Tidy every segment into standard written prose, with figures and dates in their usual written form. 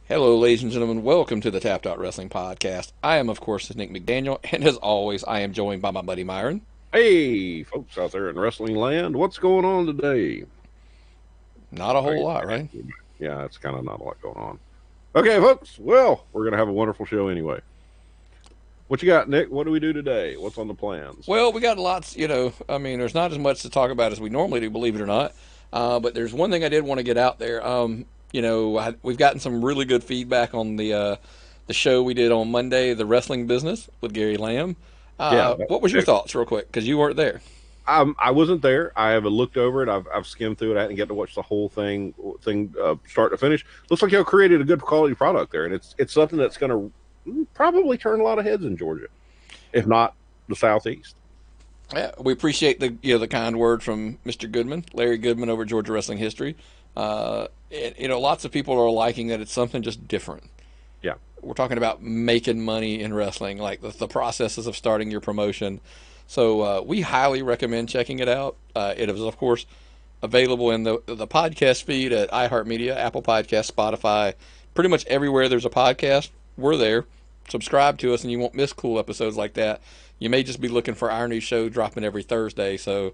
Hello, ladies and gentlemen. Welcome to the Tapped Out Wrestling Podcast. I am, of course, Nick McDaniel, and as always, I am joined by my buddy Myron. Hey, folks out there in wrestling land, what's going on today? Not a Oh, whole lot, right? yeah, it's kind of not a lot going on. Okay, folks, well, we're going to have a wonderful show anyway. What you got, Nick? What do we do today? What's on the plans? Well, we got lots, there's not as much to talk about as we normally do, believe it or not. But there's one thing I did want to get out there. We've gotten some really good feedback on the show we did on Monday, The Wrestling Business with Gary Lamb. Yeah, What was your thoughts, real quick? Because you weren't there. I wasn't there. I have looked over it. I've skimmed through it. I didn't get to watch the whole thing start to finish. Looks like y'all created a good quality product there, and it's something that's going to probably turn a lot of heads in Georgia, if not the Southeast. Yeah, we appreciate the kind word from Mr. Goodman, Larry Goodman over at Georgia Wrestling History. Lots of people are liking that it's something just different. Yeah, We're talking about making money in wrestling, like the processes of starting your promotion. So we highly recommend checking it out. It is, of course, available in the podcast feed at iHeartMedia, Apple Podcasts, Spotify, pretty much everywhere there's a podcast. We're there. Subscribe to us, and you won't miss cool episodes like that. You may just be looking for our new show dropping every Thursday. So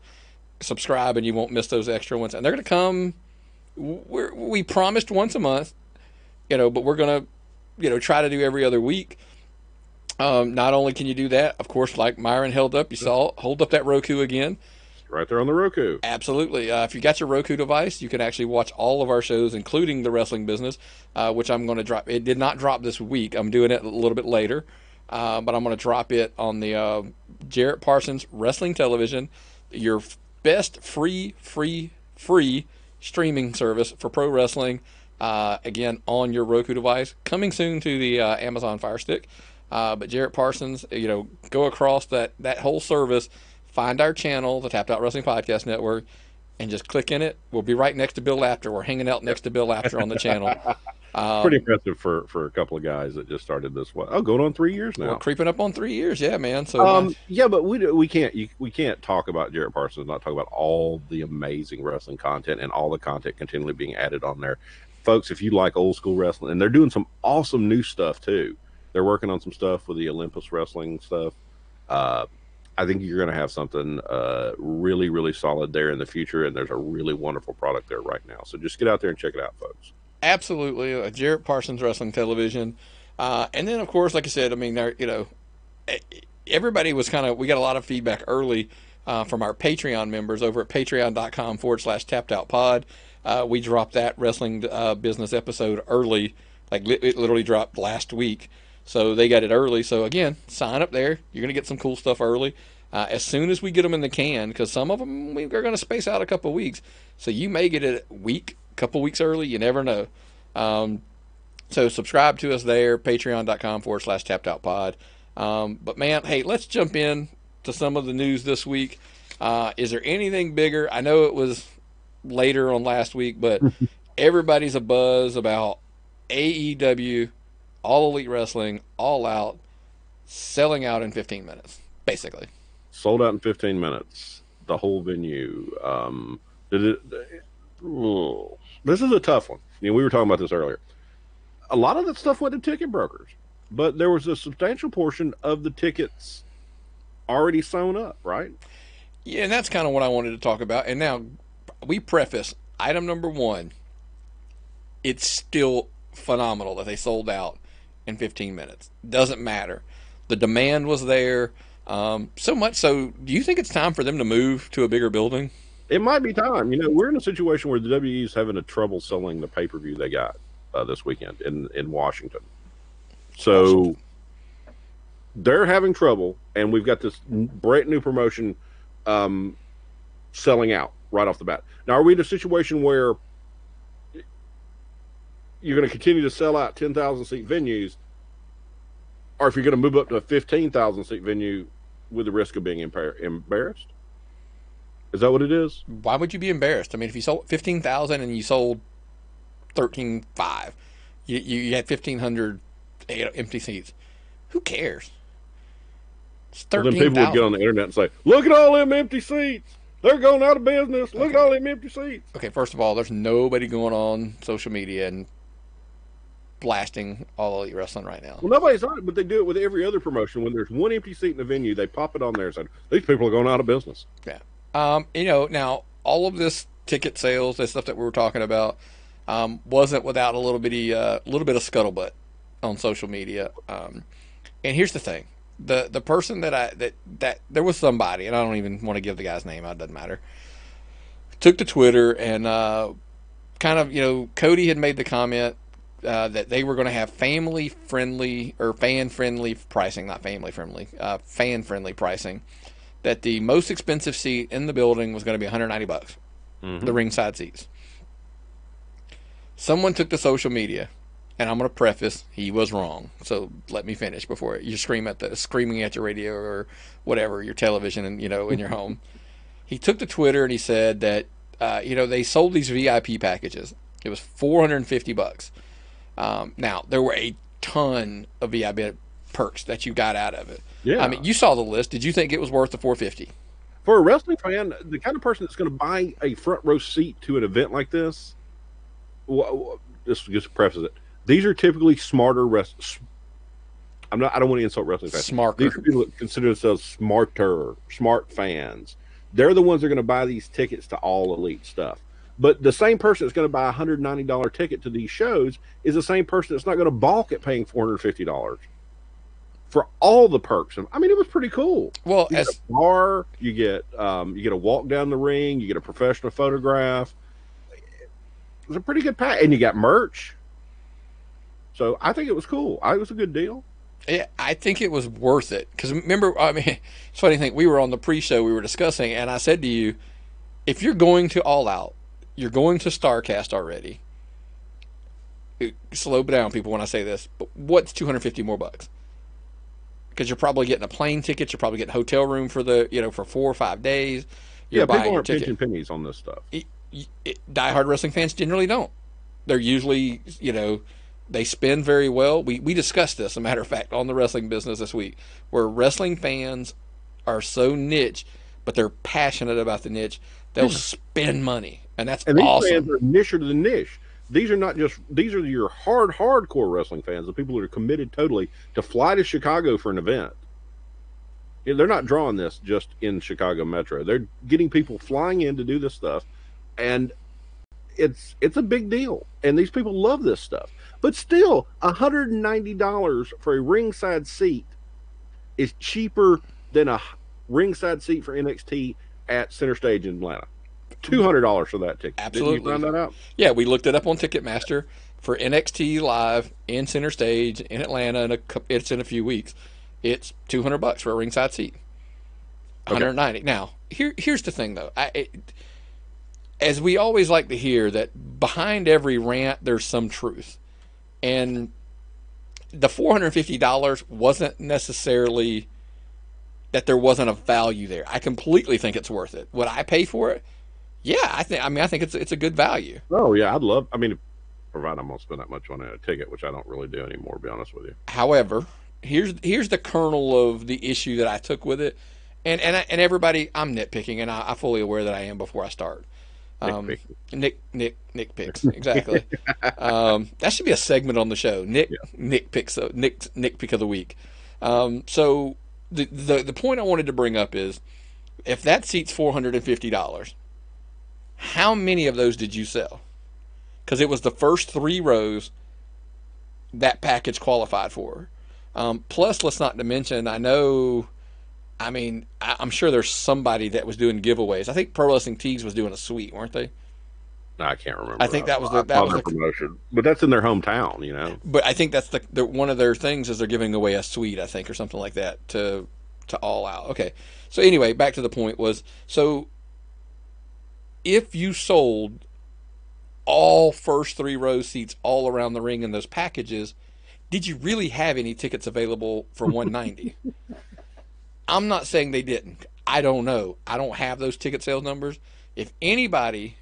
subscribe, and you won't miss those extra ones. And they're going to come. We promised once a month, but we're going to try to do every other week. Not only can you do that, of course, like Myron held up, hold up that Roku again. right there on the Roku. Absolutely. If you got your Roku device, you can actually watch all of our shows, including The Wrestling Business, which I'm going to drop. It did not drop this week. I'm doing it a little bit later, but I'm going to drop it on the Jarrett Parsons Wrestling Television, your best free streaming service for pro wrestling. Again, on your Roku device, coming soon to the Amazon Fire Stick. But Jarrett Parsons, go across that whole service, find our channel, the Tapped Out Wrestling Podcast Network, and just click in it. We'll be right next to Bill Apter. We're hanging out next to Bill Apter on the channel. Pretty impressive for a couple of guys that just started this one. Oh, going on 3 years now. We're creeping up on 3 years, yeah, man. So yeah, but we can't talk about Jarrett Parsons and not talk about all the amazing wrestling content and all the content continually being added on there, folks. If you like old school wrestling, and they're doing some awesome new stuff too. They're working on some stuff with the Olympus wrestling stuff. I think you're going to have something really, really solid there in the future, and there's a really wonderful product there right now. So just get out there and check it out, folks. absolutely, Jarrett Parsons Wrestling Television, and then of course, like I said, I mean, everybody was we got a lot of feedback early from our Patreon members over at patreon.com/tappedoutpod. We dropped that wrestling business episode early, like it literally dropped last week. So they got it early. So again, sign up there. You're going to get some cool stuff early. As soon as we get them in the can, because some of them we're going to space out a couple of weeks. So you may get it a couple weeks early. You never know. So subscribe to us there, patreon.com/tappedoutpod. But man, hey, let's jump in to some of the news this week. Is there anything bigger? I know it was later on last week, but everybody's a buzz about AEW. All Elite Wrestling, All Out, selling out in 15 minutes, basically. Sold out in 15 minutes. The whole venue. This is a tough one. We were talking about this earlier. A lot of that stuff went to ticket brokers, but there was a substantial portion of the tickets already sewn up, right? Yeah, and that's kind of what I wanted to talk about. And now we preface item number one. It's still phenomenal that they sold out in 15 minutes. Doesn't matter. The demand was there. So much so, do you think it's time for them to move to a bigger building? It might be time. We're in a situation where the WWE is having a trouble selling the pay-per-view they got this weekend in Washington. So they're having trouble, and we've got this brand new promotion selling out right off the bat. Now, are we in a situation where you're going to continue to sell out 10,000 seat venues, or if you're going to move up to a 15,000 seat venue with the risk of being embarrassed? Is that what it is? Why would you be embarrassed? I mean, if you sold 15,000 and you sold 13,500, you had 1,500 empty seats. Who cares? It's 13,000. Well, then people would get on the internet and say, "Look at all them empty seats. They're going out of business. Look at all them empty seats." Okay, first of all, there's nobody going on social media and blasting All Elite Wrestling right now. Well, nobody's on it, but they do it with every other promotion. When there's one empty seat in the venue, they pop it on there and say, these people are going out of business. Yeah. Now all of this ticket sales, this stuff that we were talking about, wasn't without a little bit of scuttlebutt on social media. And here's the thing: the person that there was somebody, and I don't even want to give the guy's name. It doesn't matter. Took to Twitter and kind of, Cody had made the comment that they were going to have family friendly or fan friendly pricing, not family friendly, fan friendly pricing. That the most expensive seat in the building was going to be $190, the ringside seats. Someone took to social media, and I'm going to preface, he was wrong. So let me finish before you screaming at your radio or whatever, your television, and in your home. He took to Twitter and he said that they sold these VIP packages. It was $450. Now there were a ton of VIP perks that you got out of it. Yeah, I mean, you saw the list. Did you think it was worth the $450? For a wrestling fan, the kind of person that's going to buy a front row seat to an event like this, this just prefaces it. These are typically smarter wrestlers. I don't want to insult wrestling fans. Smarter. These are people that consider themselves smart fans. They're the ones that are going to buy these tickets to All Elite stuff. But the same person that's going to buy a $190 ticket to these shows is the same person that's not going to balk at paying $450 for all the perks. I mean, it was pretty cool. Well, you get a bar, you get a walk down the ring, you get a professional photograph. It was a pretty good pack, and you got merch. So I think it was cool. It was a good deal. Yeah, I think it was worth it. Because remember, I mean, it's funny thing. We were on the pre-show, we were discussing, and I said to you, if you're going to All Out, you're going to StarCast already. Slow down, people, when I say this. But what's $250 more bucks? Because you're probably getting a plane ticket, you're probably getting a hotel room for for 4 or 5 days. You're buying people your aren't ticket. pinching pennies on this stuff. Diehard wrestling fans generally don't. They're usually, they spend very well. We discussed this, as a matter of fact, on the wrestling business this week, where wrestling fans are so niche, but they're passionate about the niche. They'll spend money, and that's and these awesome. Fans are nicher than niche. These are your hardcore wrestling fans, the people that are committed totally to fly to Chicago for an event. They're not drawing this just in Chicago Metro. They're getting people flying in to do this stuff, and it's a big deal. And these people love this stuff. But still, $190 for a ringside seat is cheaper than a ringside seat for NXT at Center Stage in Atlanta. $200 for that ticket. Absolutely. Did you find that out? Yeah, we looked it up on Ticketmaster for NXT Live in Center Stage in Atlanta, and it's in a few weeks. It's $200 for a ringside seat. $190. Okay. Now, here's the thing, though. As we always like to hear, that behind every rant, there's some truth. And the $450 wasn't necessarily that there wasn't a value there. I completely think it's worth it. Would I pay for it? Yeah, I think it's a good value. Oh yeah, provided I'm gonna spend that much on a ticket, which I don't really do anymore, to be honest with you. However, here's the kernel of the issue that I took with it, and everybody, I'm nitpicking, and I'm fully aware that I am before I start. Nick picks, exactly. That should be a segment on the show. Nick picks of the week. So the point I wanted to bring up is, if that seat's $450, how many of those did you sell? Because it was the first 3 rows that package qualified for. Plus, let's not to mention, I'm sure there's somebody that was doing giveaways. I think Pro Wrestling Tees was doing a suite, weren't they? No, I can't remember. I think that was the promotion, but that's in their hometown, But I think that's the one of their things is they're giving away a suite, I think, or something like that to All Out. Okay, so anyway, back to the point was, so if you sold all first 3 row seats all around the ring in those packages, did you really have any tickets available for $190? I'm not saying they didn't. I don't know. I don't have those ticket sales numbers. If anybody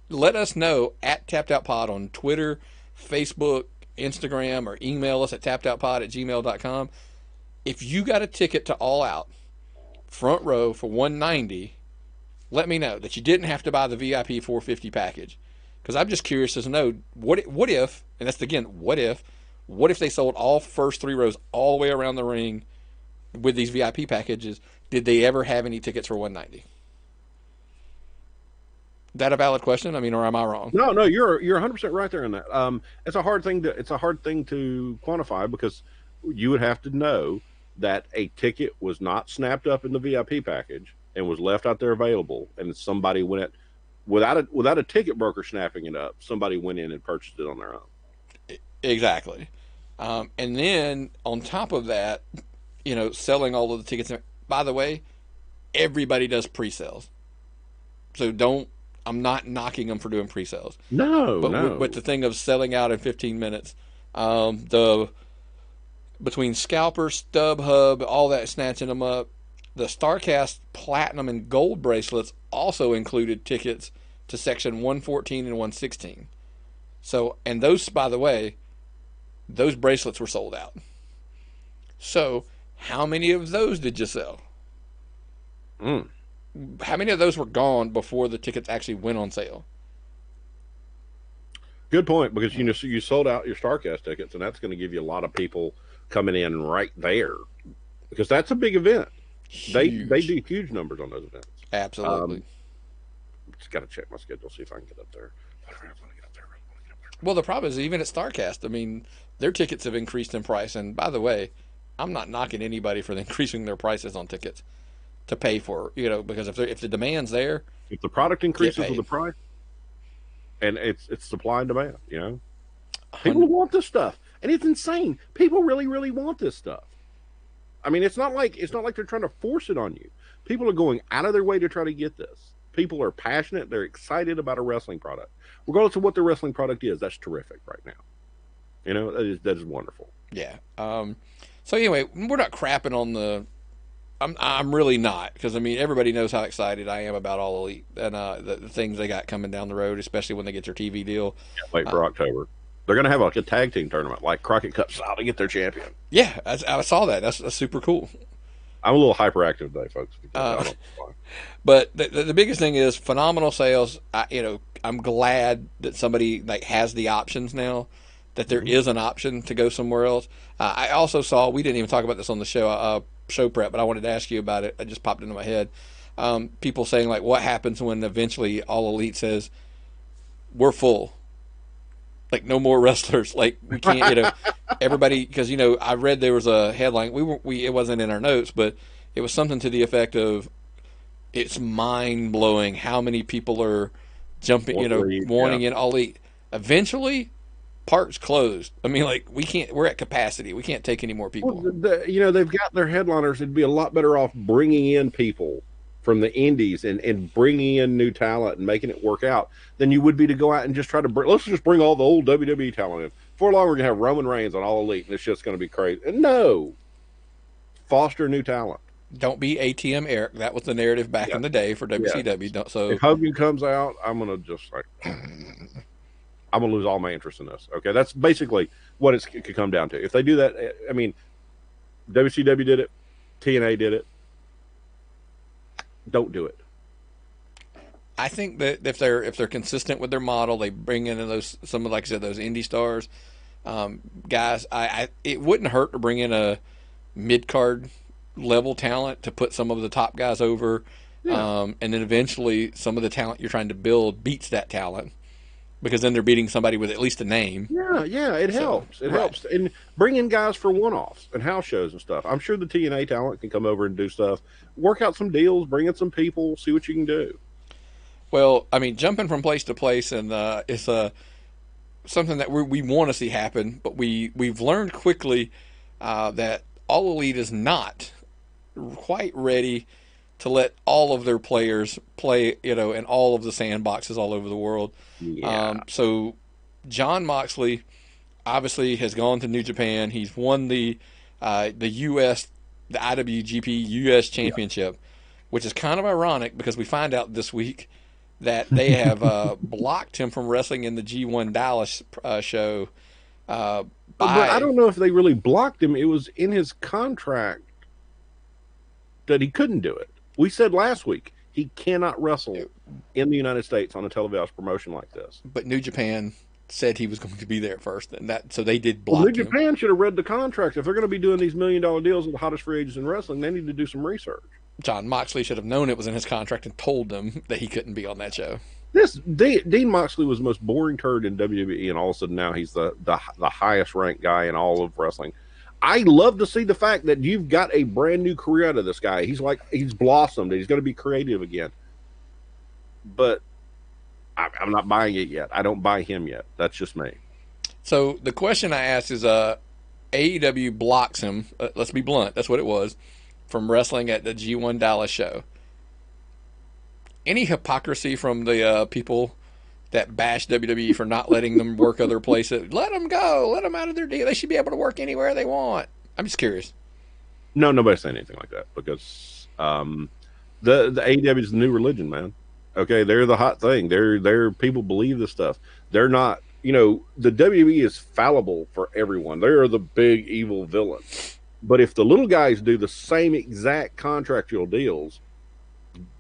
let us know at Tapped Out Pod on Twitter, Facebook, Instagram, or email us at tappedoutpod@gmail.com. If you got a ticket to All Out, front row for $190, let me know that you didn't have to buy the VIP $450 package. Because I'm just curious to know what if, and that's again, what if they sold all first 3 rows all the way around the ring with these VIP packages? Did they ever have any tickets for 190? That a valid question? I mean, or am I wrong? No, you're 100% right there in that. It's a hard thing to quantify, because you would have to know that a ticket was not snapped up in the VIP package and was left out there available, and somebody went without a ticket broker snapping it up. Somebody went in and purchased it on their own. Exactly. And then on top of that, selling all of the tickets. By the way, everybody does pre-sales, so don't. I'm not knocking them for doing pre-sales. But the thing of selling out in 15 minutes, between Scalper, StubHub, all that, snatching them up. The StarCast Platinum and Gold bracelets also included tickets to section 114 and 116. So, and those, by the way, those bracelets were sold out. So, how many of those did you sell? How many of those were gone before the tickets actually went on sale? Good point, because you sold out your StarCast tickets, and that's going to give you a lot of people coming in right there, because that's a big event. Huge. They do huge numbers on those events. Absolutely. Just got to check my schedule, see if I can get up there. Well, the problem is, even at StarCast, I mean, their tickets have increased in price. And by the way, I'm not knocking anybody for increasing their prices on tickets to pay for, because if the demand's there, if the product increases with the price, and it's supply and demand, people want this stuff, and it's insane. People really, really want this stuff. I mean, it's not like they're trying to force it on you. People are going out of their way to try to get this. People are passionate. They're excited about a wrestling product, regardless of what the wrestling product is. That's terrific right now. That is wonderful. Yeah. So anyway, we're not crapping on the. I'm really not, because I mean, everybody knows how excited I am about All Elite and the things they got coming down the road, especially when they get their TV deal. Can't wait for October. They're going to have like a tag team tournament, like Crockett Cup style, to get their champion. Yeah, I saw that. That's super cool. I'm a little hyperactive today, folks. But the biggest thing is phenomenal sales. I'm glad that somebody has the options now, that there is an option to go somewhere else. I also saw, we didn't even talk about this on the show prep, but I wanted to ask you about it. It just popped into my head. People saying, what happens when eventually All Elite says, we're full? No more wrestlers. We can't, everybody, because, I read there was a headline. It wasn't in our notes, but it was something to the effect of, it's mind blowing how many people are jumping, wanting in All Elite. Eventually, park's closed. I mean, we can't. We're at capacity. We can't take any more people. Well, they've got their headliners. It'd be a lot better off bringing in people from the indies and bringing in new talent and making it work out than you would be to go out and just try to let's just bring all the old WWE talent in. Before long, we're gonna have Roman Reigns on All Elite, and it's just gonna be crazy. And no, foster new talent. Don't be ATM Eric. That was the narrative back in the day for WCW. Yeah. So if Hogan comes out, I'm gonna just I'm gonna lose all my interest in this. Okay, that's basically what it could come down to. If they do that, I mean, WCW did it, TNA did it. Don't do it. I think that if they're consistent with their model, they bring in those like I said, those indie stars, guys. It wouldn't hurt to bring in a mid card level talent to put some of the top guys over, and then eventually some of the talent you're trying to build beats that talent, because then they're beating somebody with at least a name. Yeah, it helps. It helps. And bring in guys for one-offs and house shows and stuff. I'm sure the TNA talent can come over and do stuff, work out some deals, bring in some people, see what you can do. Well, I mean, jumping from place to place, and it's something that we want to see happen, but we've learned quickly that All Elite is not quite ready to let all of their players play, in all of the sandboxes all over the world. Yeah. So John Moxley obviously has gone to New Japan. He's won the IWGP US Championship, which is kind of ironic because we find out this week that they have blocked him from wrestling in the G1 Dallas show. But I don't know if they really blocked him. It was in his contract that he couldn't do it. We said last week he cannot wrestle in the United States on a televised promotion like this. But New Japan said he was going to be there first, and that so they did Well, New block him. Japan should have read the contract. If they're going to be doing these $1 million deals with the hottest free agents in wrestling, they need to do some research. John Moxley should have known it was in his contract and told them that he couldn't be on that show. Dean Moxley was the most boring turd in WWE, and all of a sudden now he's the highest ranked guy in all of wrestling. I love to see the fact that you've got a brand new career out of this guy. He's blossomed. He's going to be creative again. But I'm not buying it yet. I don't buy him yet. That's just me. So the question I asked is, AEW blocks him. Let's be blunt. That's what it was, from wrestling at the G1 Dallas show. Any hypocrisy from the people that bash WWE for not letting them work other places? Let them go. Let them out of their deal. They should be able to work anywhere they want. I'm just curious. No, nobody's saying anything like that because the AEW is the new religion, man. Okay, they're the hot thing. They're people believe this stuff. They're not. The WWE is fallible for everyone. They're the big evil villain. But if the little guys do the same exact contractual deals,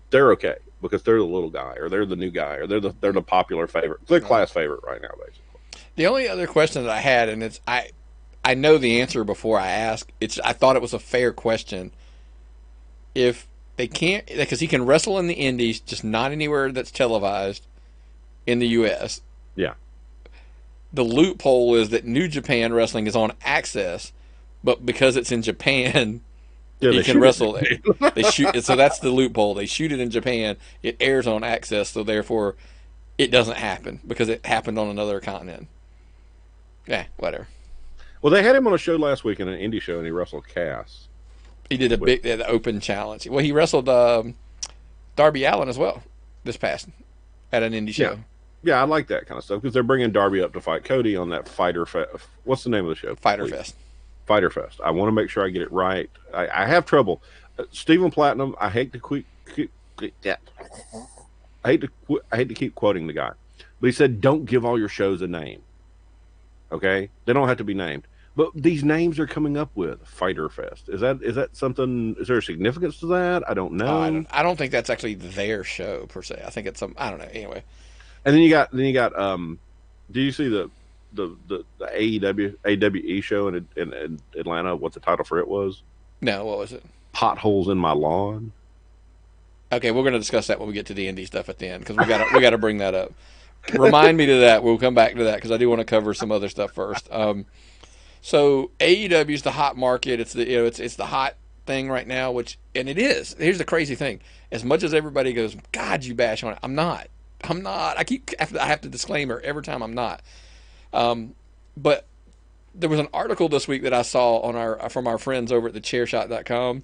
they're okay because they're the little guy or they're the new guy or they're the popular favorite. They're class favorite right now, basically. The only other question that I had, and it's I know the answer before I ask. I thought it was a fair question. If they can't, because he can wrestle in the Indies, just not anywhere that's televised in the U.S. Yeah. The loophole is that New Japan Wrestling is on Access, but because it's in Japan, he can wrestle there. They shoot, so that's the loophole. They shoot it in Japan. It airs on Access, so therefore, it doesn't happen because it happened on another continent. Yeah, whatever. Well, they had him on a show last week in an indie show, and he wrestled Cass. He did the open challenge. Well, he wrestled Darby Allin as well this past at an indie show. Yeah, I like that kind of stuff because they're bringing Darby up to fight Cody on that Fighter Fest. What's the name of the show? Fighter Fest. Fighter Fest. I want to make sure I get it right. I have trouble. Stephen Platinum. I hate to I hate to keep quoting the guy, but he said, "Don't give all your shows a name." Okay, they don't have to be named, but these names are coming up with Fighter Fest. Is that something? Is there a significance to that? I don't know. I don't think that's actually their show per se. I think it's some. I don't know. Anyway. And then you got do you see the AWE show in Atlanta? What the title for it was? No, what was it? Potholes in My Lawn. Okay, we're going to discuss that when we get to the indie stuff at the end because we got to bring that up. Remind me to that. We'll come back to that because I do want to cover some other stuff first. So AEW is the hot market. It's the hot thing right now, and it is. Here's the crazy thing: as much as everybody goes, "God, you bash on it," I'm not. I have to disclaimer every time I'm not. But there was an article this week that I saw from our friends over at thechairshot.com.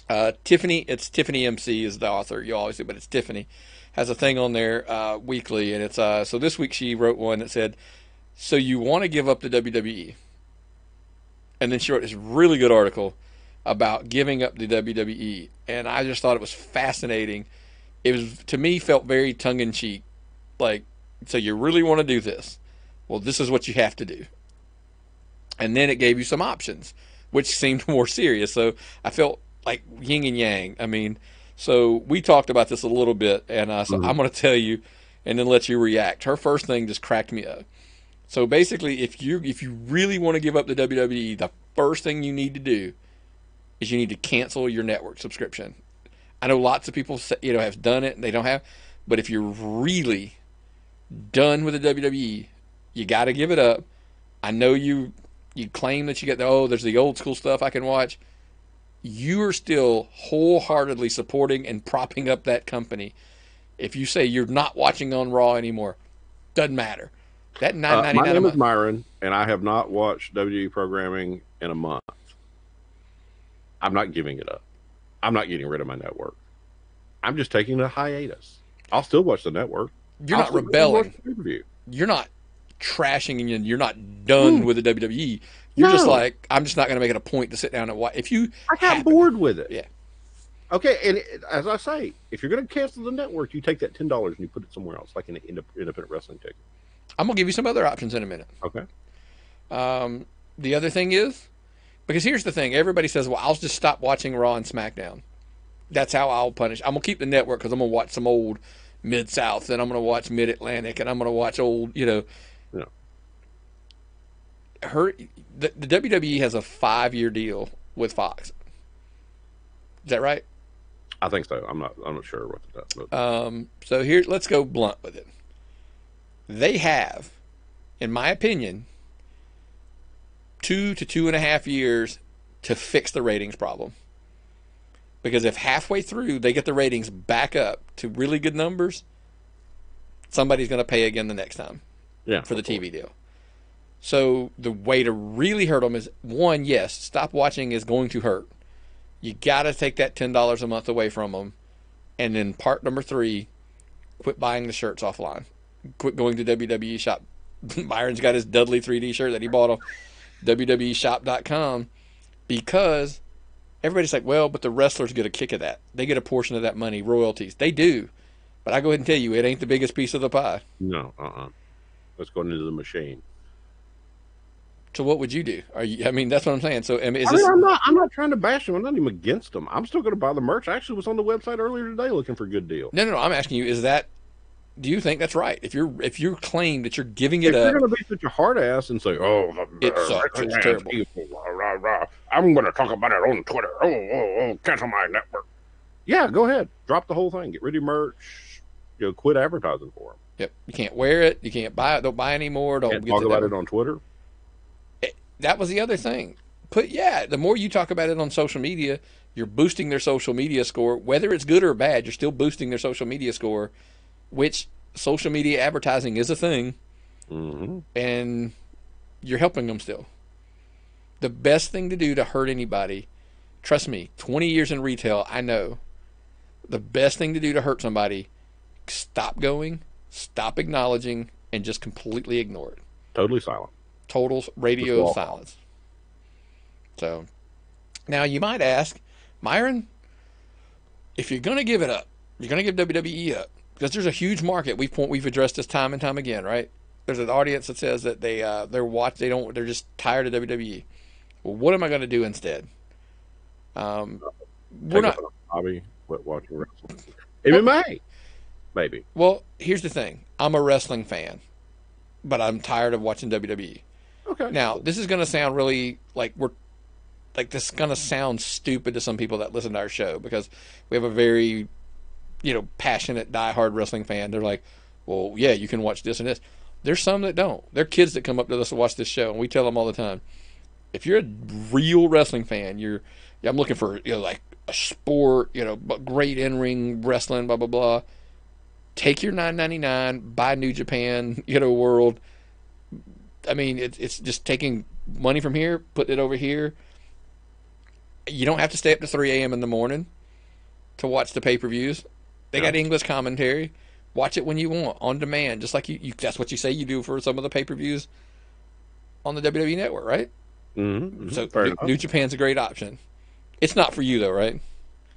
It's TiffanyMC is the author. You always see, but it's Tiffany has a thing on there weekly, and it's so this week she wrote one that said, "So you want to give up the WWE?" And then she wrote this really good article about giving up the WWE, and I just thought it was fascinating. It was, to me, felt very tongue-in-cheek. Like, so you really want to do this? Well, this is what you have to do. And then it gave you some options, which seemed more serious. So I felt like yin and yang. I mean, so we talked about this a little bit, and so I'm going to tell you and then let you react. Her first thing just cracked me up. So basically, if you really want to give up the WWE, the first thing you need to do is you need to cancel your network subscription. I know lots of people have done it and they don't have, but if you're really done with the WWE, you got to give it up. I know you claim that you get there's the old school stuff I can watch. You are still wholeheartedly supporting and propping up that company. If you say you're not watching on Raw anymore, doesn't matter. That $9.99 my name is Myron, and I have not watched WWE programming in a month. I'm not giving it up. I'm not getting rid of my network. I'm just taking a hiatus. I'll still watch the network. You're not rebelling. You're not trashing, and you're not done with the WWE. You're just like, I'm just not going to make it a point to sit down and watch. I got bored with it. Yeah. Okay, and as I say, if you're going to cancel the network, you take that $10 and you put it somewhere else, like in an independent wrestling ticket. I'm going to give you some other options in a minute. Okay. The other thing is, because here's the thing, everybody says, well, I'll just stop watching Raw and SmackDown. That's how I'll punish. I'm gonna keep the network because I'm gonna watch some old Mid South, and I'm gonna watch Mid Atlantic, and I'm gonna watch old, You know, her. The WWE has a 5-year deal with Fox. Is that right? I think so. I'm not sure what that. But So here, let's go blunt with it. They have, in my opinion, 2 to 2.5 years to fix the ratings problem. Because if halfway through they get the ratings back up to really good numbers, somebody's going to pay again the next time yeah, for the TV deal. So the way to really hurt them is, one, yes, stop watching is going to hurt. You got to take that $10 a month away from them. And then part number 3, quit buying the shirts offline. Quit going to WWE Shop. Byron's got his Dudley 3D shirt that he bought on WWEshop.com because everybody's like, well, but the wrestlers get a kick of that. They get a portion of that money, royalties. They do. But I go ahead and tell you, it ain't the biggest piece of the pie. no, let's go into the machine. So what would you do? I mean, that's what I'm saying. So I'm not trying to bash them. I'm not even against them. I'm still going to buy the merch. I actually was on the website earlier today looking for a good deal. No. I'm asking you, do you think that's right? If you claim that you're giving it if up, you're going to be such a hard ass and say, "Oh, it sucks. It's terrible." People, rah, rah. I'm going to talk about it on Twitter. Cancel my network. Yeah, go ahead. Drop the whole thing. Get rid of your merch. Quit advertising for them. Yep. You can't wear it. You can't buy it. Don't buy anymore. Don't Can't talk about it on Twitter. That was the other thing. The more you talk about it on social media, you're boosting their social media score. Whether it's good or bad, you're still boosting their social media score, which social media advertising is a thing, and you're helping them still. The best thing to do to hurt anybody, trust me, 20 years in retail, I know, the best thing to do to hurt somebody, stop going, stop acknowledging, and just completely ignore it. Totally silent. Total radio silence. So, now you might ask, Myron, if you're going to give it up, you're going to give WWE up, because there's a huge market. We've addressed this time and time again, right? There's an audience that says that they're just tired of WWE. Well, what am I going to do instead? We're not hobby, quit watching wrestling. MMA, maybe. Well, here's the thing. I'm a wrestling fan, but I'm tired of watching WWE. Okay. Now, this is going to sound really this is going to sound stupid to some people that listen to our show, because we have a very, passionate, diehard wrestling fan. They're like, well, yeah, you can watch this and this. There's some that don't. They're kids that come up to us to watch this show, and we tell them all the time, if you're a real wrestling fan, I'm looking for, like a sport, great in-ring wrestling, blah, blah, blah. Take your $9.99, buy New Japan, World. I mean, it's just taking money from here, putting it over here. You don't have to stay up to 3 a.m. in the morning to watch the pay-per-views. They got English commentary. Watch it when you want, on demand, just like you that's what you say you do for some of the pay-per-views on the WWE Network, right? Mm-hmm. So New Japan's a great option. It's not for you, though, right?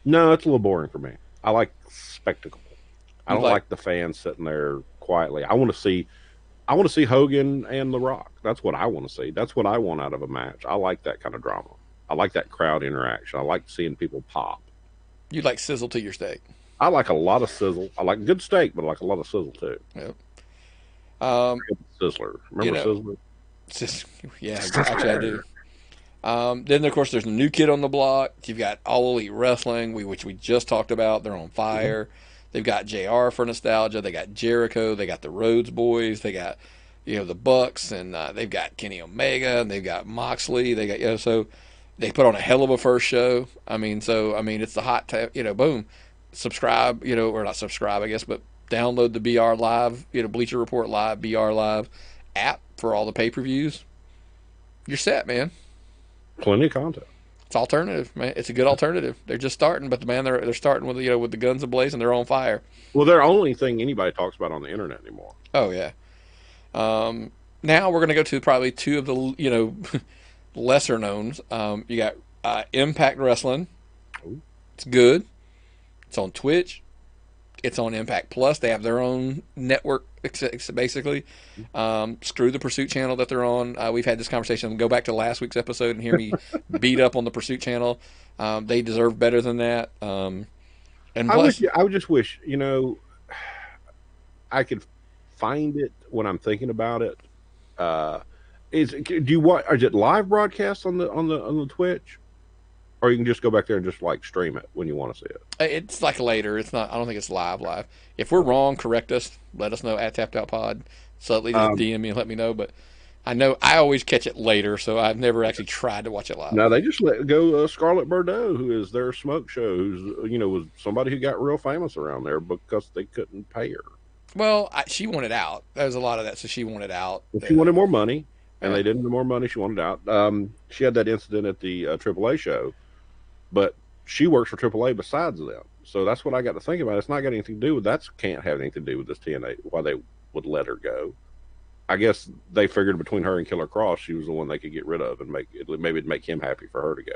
No, it's a little boring for me. I like spectacle. I don't like the fans sitting there quietly. I want to see Hogan and The Rock. That's what I want to see. That's what I want out of a match. I like that kind of drama. I like that crowd interaction. I like seeing people pop. You like sizzle to your steak. I like a lot of sizzle. I like good steak, but I like a lot of sizzle too. Yep. Sizzler. Remember Sizzler? Yeah, actually I do. Then, of course, there's a new kid on the block. You've got All Elite Wrestling, which we just talked about. They're on fire. Mm-hmm. They've got JR for nostalgia. They got Jericho. They got the Rhodes Boys. They got, the Bucks, and they've got Kenny Omega, and they've got Moxley. They got, so they put on a hell of a first show. It's the hot, boom. Subscribe, or not subscribe, I guess, but download the BR Live, Bleacher Report Live, BR Live app for all the pay-per-views. You're set, man. Plenty of content. It's alternative, man. It's a good alternative. They're just starting, but they're starting with with the guns ablaze and they're on fire. Well, they're the only thing anybody talks about on the internet anymore. Oh yeah. Now we're going to go to probably two of the lesser knowns. You got Impact Wrestling. Ooh. It's good. It's on Twitch. It's on Impact Plus. They have their own network, basically. Screw the Pursuit channel that they're on. We've had this conversation. Go back to last week's episode and hear me beat up on the Pursuit channel. They deserve better than that. And plus, I would just wish, I could find it when I'm thinking about it. Uh, do you want? Is it live broadcast on the Twitch, or you can just go back there and just like stream it when you want to see it? it's like later. It's not. I don't think it's live. If we're Okay. wrong, correct us. Let us know at Tapped Out Pod. Subtly just Um, DM me and let me know. But I know I always catch it later, so I've never actually tried to watch it live. no, they just let go Scarlett Bordeaux, who is their smoke show, who's was somebody who got real famous around there because they couldn't pay her. Well, she wanted out. There was a lot of that, so she wanted out. Well, she wanted more money, and Yeah. they didn't have more money. She wanted out. She had that incident at the AAA show, but she works for AAA besides them. So that's what I got to think about. It's not got anything to do with that. Can't have anything to do with this TNA. Why they would let her go? I guess they figured between her and Killer Cross, she was the one they could get rid of and maybe it'd make him happy for her to go.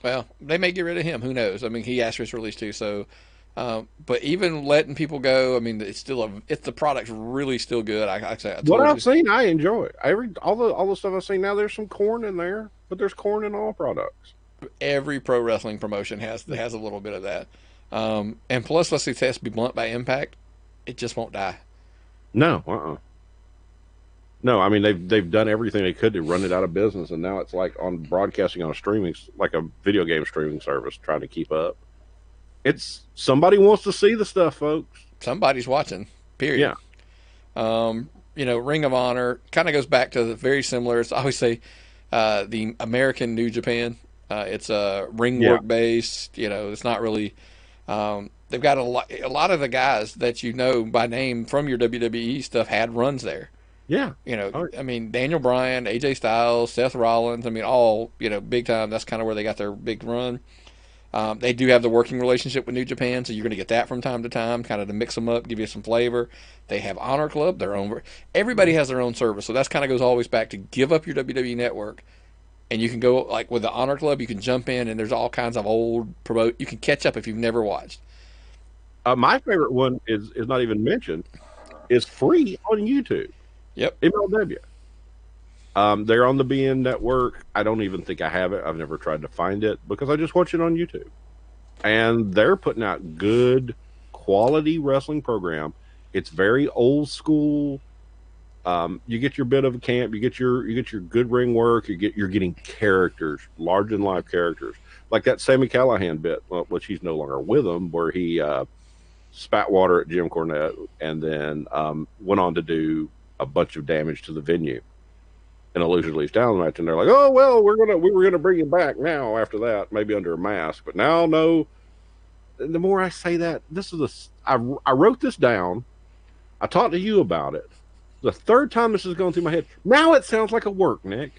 Well, they may get rid of him. Who knows? I mean, he asked for his release too. So, but even letting people go, I mean, it's the product's really still good. I say I What told you. I've seen, I enjoy. All the stuff I've seen now. There's some corn in there, but there's corn in all products. Every pro wrestling promotion has a little bit of that. And plus, let's be blunt, by Impact, it just won't die. No, no. I mean they've done everything they could to run it out of business, and now it's like on broadcasting on a streaming, like a video game streaming service, trying to keep up. It's somebody wants to see the stuff, folks. Somebody's watching. Period. Yeah, Ring of Honor kind of goes back to the very similar. It's I always say the American New Japan. It's ring yeah, work based. It's not really. They've got a lot of the guys that you know by name from your WWE stuff had runs there. yeah. I mean, Daniel Bryan, AJ Styles, Seth Rollins. I mean, all big time. That's kind of where they got their big run. They do have the working relationship with New Japan, so you're going to get that from time to time, kind of to mix them up, give you some flavor. They have Honor Club, their own. Everybody has their own service, so that's kind of goes always back to give up your WWE network, and you can go like with the Honor Club. You can jump in, and there's all kinds of old promote. You can catch up if you've never watched. My favorite one is not even mentioned. Is free on YouTube. Yep. MLW. They're on the BN network. I don't even think I have it. I've never tried to find it because I just watch it on YouTube. And they're putting out good quality wrestling program. It's very old school. You get your bit of a camp. You get your good ring work. You're getting characters, large and live characters, like that Sammy Callahan bit, which he's no longer with them, where he spat water at Jim Cornette and then went on to do a bunch of damage to the venue in a loser leaves down match, and they're like, "Oh well, we were gonna bring him back now after that, maybe under a mask, but now no." And the more I say that, I wrote this down. I talked to you about it. The third time this is going through my head. Now it sounds like a work, Nick.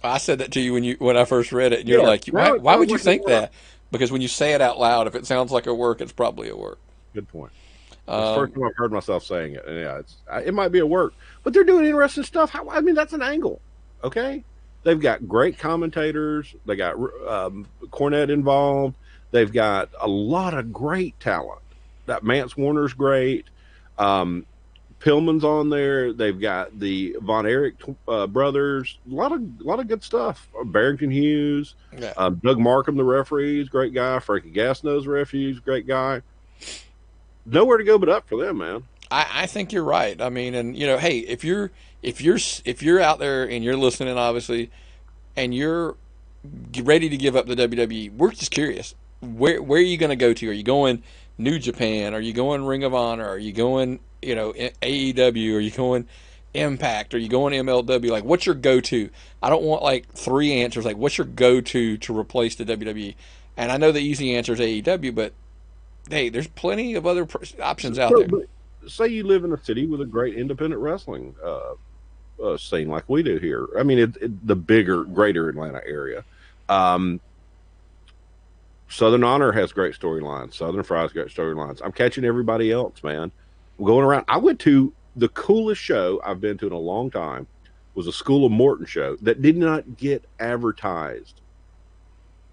I said that to you when I first read it, and you're Yeah, like, now it why sounds would you like a think work. that? Because when you say it out loud, if it sounds like a work, it's probably a work. Good point. It's the first Um, time I've heard myself saying it, and yeah, it might be a work, but they're doing interesting stuff. I mean, that's an angle. Okay, they've got great commentators. They got Cornette involved. They've got a lot of great talent. That Mance Warner's great. Pillman's on there. They've got the Von Erich brothers. A lot of good stuff. Barrington Hughes, yeah. Doug Markham, the referees, great guy. Frankie Gasno's referees, great guy. Nowhere to go but up for them, man. I think you're right. I mean, and hey, if you're out there and you're listening, obviously, and you're ready to give up the WWE, we're just curious. Where are you going to go to? Are you going New Japan? Are you going Ring of Honor? Are you going AEW? Are you going Impact? Are you going MLW? Like, what's your go-to? I don't want like three answers. Like, what's your go-to to replace the WWE? And I know the easy answer is AEW, but hey, there's plenty of other options out there. But say you live in a city with a great independent wrestling scene like we do here. I mean, the greater Atlanta area. Um, Southern Honor has great storylines. Southern Fry's got storylines. I'm catching everybody else, man. I'm going around. I went to the coolest show I've been to in a long time. Was a School of Morton show that did not get advertised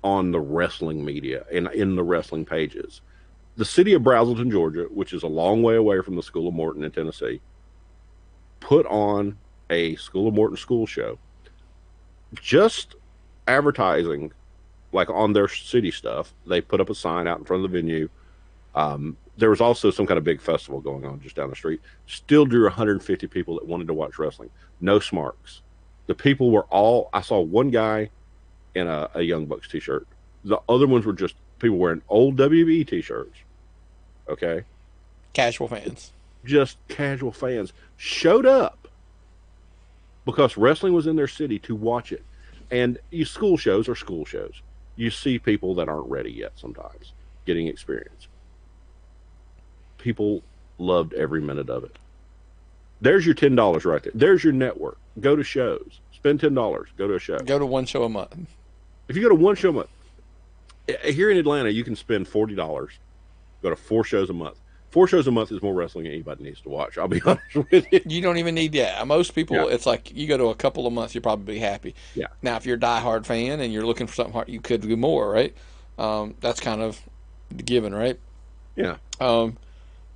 on the wrestling media and in the wrestling pages. The city of Brazelton, Georgia, which is a long way away from the School of Morton in Tennessee, put on a School of Morton school show. Just advertising, like on their city stuff. They put up a sign out in front of the venue. There was also some kind of big festival going on just down the street. Still drew 150 people that wanted to watch wrestling. No smarks. The people were all. I saw one guy in a Young Bucks t-shirt. The other ones were just people wearing old WB t-shirts. Okay, Casual fans. just casual fans showed up because wrestling was in their city to watch it. And you school shows are school shows. You see people that aren't ready yet sometimes getting experience. People loved every minute of it. There's your $10 right there. There's your network. Go to shows. Spend $10. Go to a show. Go to one show a month. If you go to one show a month, here in Atlanta, you can spend $40. Go to 4 shows a month. 4 shows a month is more wrestling than anybody needs to watch. I'll be honest with you. You don't even need that. Most people, Yeah. it's like you go to a couple of months, you're probably happy. Yeah. Now, if you're a diehard fan and you're looking for something hard, you could do more, right? That's kind of the given, right? Yeah.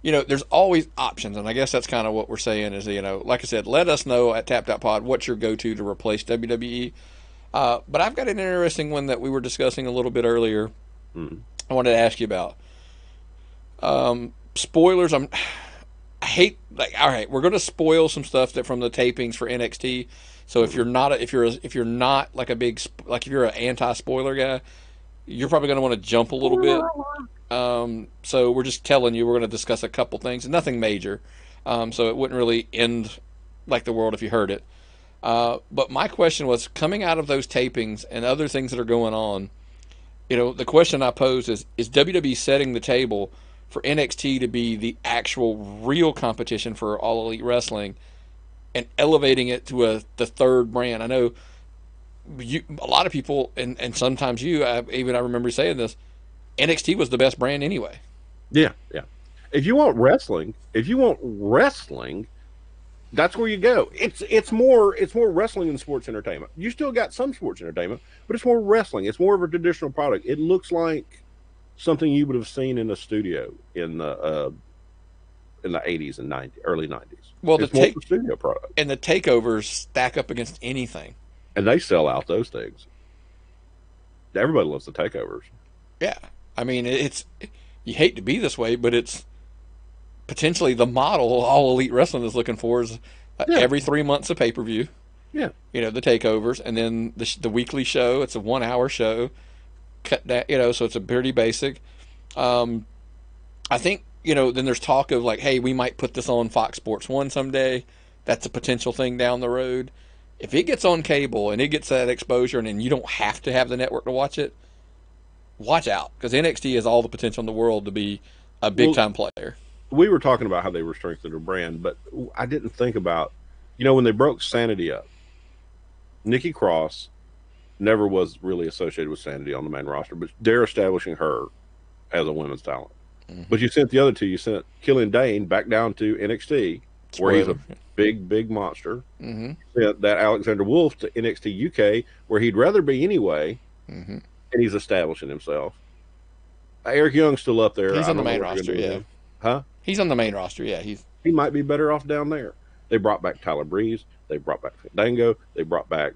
There's always options, and I guess that's kind of what we're saying is, like I said, let us know at Tap.Pod what's your go-to to replace WWE. But I've got an interesting one that we were discussing a little bit earlier. Mm-hmm. I wanted to ask you about. Spoilers. I hate all right. We're going to spoil some stuff that from the tapings for NXT. So if you're not if you're not like a big if you're an anti-spoiler guy, you're probably going to want to jump a little bit. So we're just telling you we're going to discuss a couple things, nothing major. So it wouldn't really end like the world if you heard it. But my question was coming out of those tapings and other things that are going on. The question I posed is WWE setting the table for NXT to be the actual real competition for All Elite Wrestling and elevating it to the third brand? I know a lot of people, and sometimes I remember saying this, NXT was the best brand anyway. Yeah. Yeah. If you want wrestling, that's where you go. It's more wrestling than sports entertainment. You still got some sports entertainment, but it's more wrestling. It's more of a traditional product. It looks like something you would have seen in a studio in the 80s and 90s, early 90s. Well, it's more of a studio product, and the takeovers stack up against anything, and they sell out those things. Everybody loves the takeovers. Yeah, I mean you hate to be this way, but it's potentially the model All Elite Wrestling is looking for is every 3 months a pay-per-view. Yeah. The takeovers, and then the weekly show. It's a 1-hour show. Cut that, so it's a pretty basic. I think, then there's talk of like, hey, we might put this on Fox Sports 1 someday. That's a potential thing down the road. If it gets on cable and it gets that exposure and then you don't have to have the network to watch it, watch out. Because NXT has all the potential in the world to be a big-time player. We were talking about how they were strengthening their brand, but I didn't think about, when they broke Sanity up, Nikki Cross never was really associated with Sanity on the main roster, but they're establishing her as a women's talent. Mm-hmm. But you sent the other two. You sent Killian Dane back down to NXT, where he's a big monster. Mm-hmm. Sent that Alexander Wolf to NXT UK, where he'd rather be anyway, and he's establishing himself. Eric Young's still up there. He's on the main roster, yeah. Huh? He's on the main roster, yeah. He might be better off down there. They brought back Tyler Breeze. They brought back Fandango. They brought back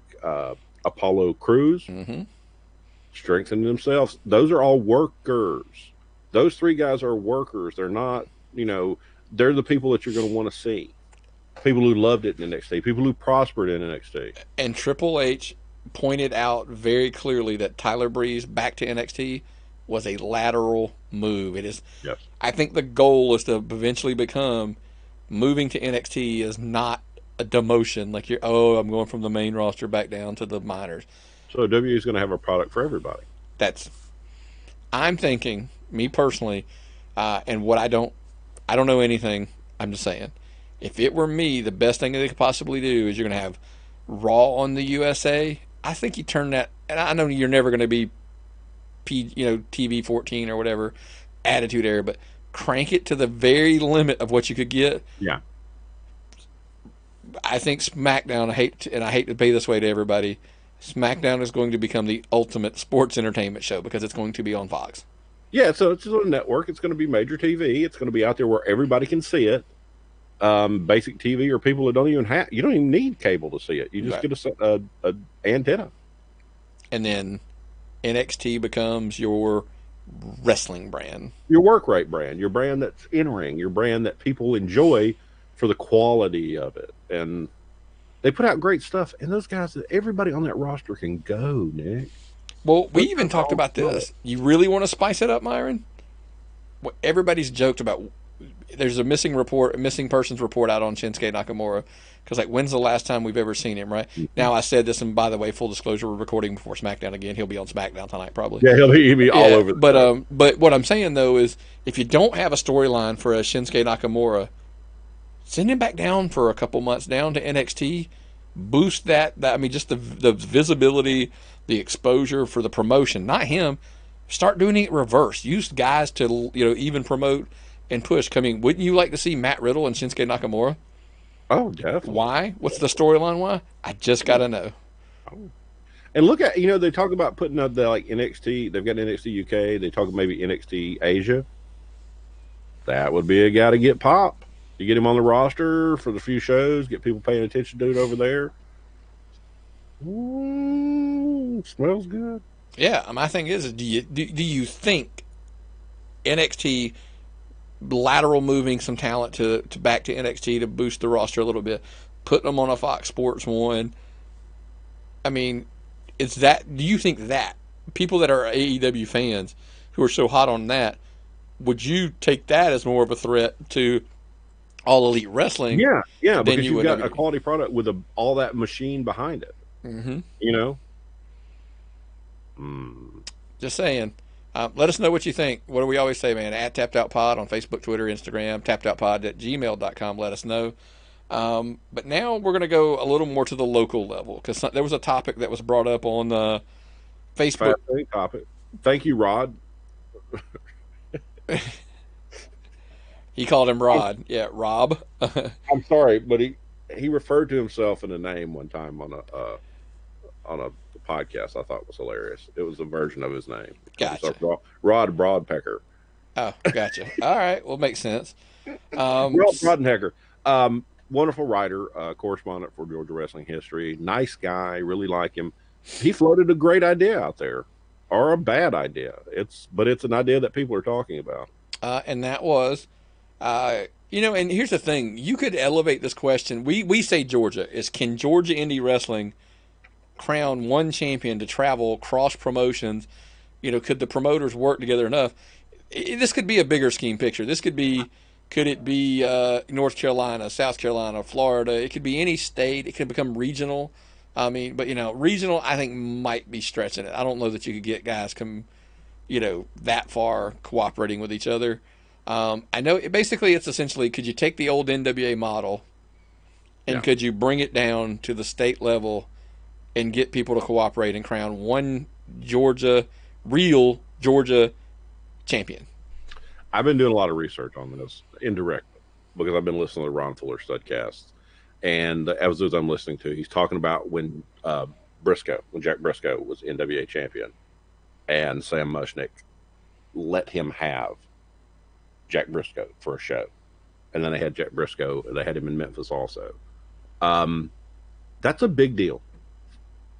Apollo Crews. Mm-hmm. Strengthening themselves. Those are all workers. Those 3 guys are workers. They're not, they're the people that you're going to want to see. People who loved it in NXT. People who prospered in NXT. And Triple H pointed out very clearly that Tyler Breeze back to NXT was a lateral move. It is. Yes. I think the goal is to eventually become moving to NXT is not a demotion. Like I'm going from the main roster back down to the minors. So WWE is going to have a product for everybody. I'm thinking, me personally, and what I don't know anything. I'm just saying, if it were me, the best thing they could possibly do is you're going to have Raw on the USA. I think you turn that, and I know you're never going to be TV 14 or whatever attitude era, but crank it to the very limit of what you could get. Yeah. I think SmackDown, I hate to be this way to everybody, SmackDown is going to become the ultimate sports entertainment show because it's going to be on Fox. Yeah, so it's on a network. It's going to be major TV. It's going to be out there where everybody can see it. Basic TV or people that you don't even need cable to see it. You just get a antenna. And then NXT becomes your wrestling brand. Your work rate brand, your brand that's in ring, your brand that people enjoy for the quality of it. And they put out great stuff. And those guys, everybody on that roster can go, Nick. Well, we Those even guys are talked all about good. this. You really want to spice it up, Myron? What everybody's joked about. There's a missing persons report out on Shinsuke Nakamura. Because, like, when's the last time we've ever seen him, right? Mhm. Now, I said this, and by the way, full disclosure, we're recording before SmackDown again. He'll be on SmackDown tonight, probably. Yeah, he'll be all Yeah, over the show. but what I'm saying, though, is if you don't have a storyline for a Shinsuke Nakamura, send him back down for a couple months down to NXT. Boost that I mean, just the visibility, the exposure for the promotion, not him. Start doing it reverse. Use guys to even promote and push. Coming, wouldn't you like to see Matt Riddle and Shinsuke Nakamura? Oh, definitely. Why? What's the storyline? Why? I just gotta know. Oh. And look at, they talk about putting up the like NXT. They've got NXT UK. They talk maybe NXT Asia. That would be a guy to get pop. You get him on the roster for the few shows, get people paying attention to it over there. Smells good. Yeah, my thing is, do you think NXT lateral moving some talent to back to NXT to boost the roster a little bit, putting them on a Fox Sports 1? I mean, is that? Do you think that people that are AEW fans who are so hot on that, would you take that as more of a threat to all elite wrestling Yeah, than because you you've would got a WWE? quality product with all that machine behind it. Mm-hmm. You know. Mm. Just saying. Let us know what you think. What do we always say, man? At Tapped Out Pod on Facebook, Twitter, Instagram, tappedoutpod@gmail.com. Let us know. But now we're going to go a little more to the local level because there was a topic that was brought up on Facebook. Fascinating topic. Thank you, Rod. He called him Rod. Yeah, Rob. I'm sorry, but he referred to himself in a name one time on a podcast. I thought was hilarious. It was a version of his name. He called Gotcha. himself Rod Broadpecker. Oh, gotcha. All right. Well, makes sense. Rod Brodenhecker. Wonderful writer, correspondent for Georgia Wrestling History. Nice guy. Really like him. He floated a great idea out there, or a bad idea. But it's an idea that people are talking about. And that was, and here's the thing: you could elevate this question. We say Georgia is can Georgia Indy Wrestling crown one champion to travel cross promotions? Could the promoters work together enough? This could be a bigger scheme picture. This could be. Could it be North Carolina, South Carolina, Florida? It could be any state. It could become regional. I mean, but regional I think might be stretching it. I don't know that you could get guys that far cooperating with each other. I know basically it's essentially could you take the old NWA model and Yeah. could you bring it down to the state level and get people to cooperate and crown one real Georgia champion? I've been doing a lot of research on this indirectly because I've been listening to Ron Fuller studcasts. And as I'm listening to, he's talking about when Jack Briscoe was NWA champion, and Sam Mushnick let him have Jack Briscoe for a show. And then they had Jack Briscoe, they had him in Memphis also. That's a big deal.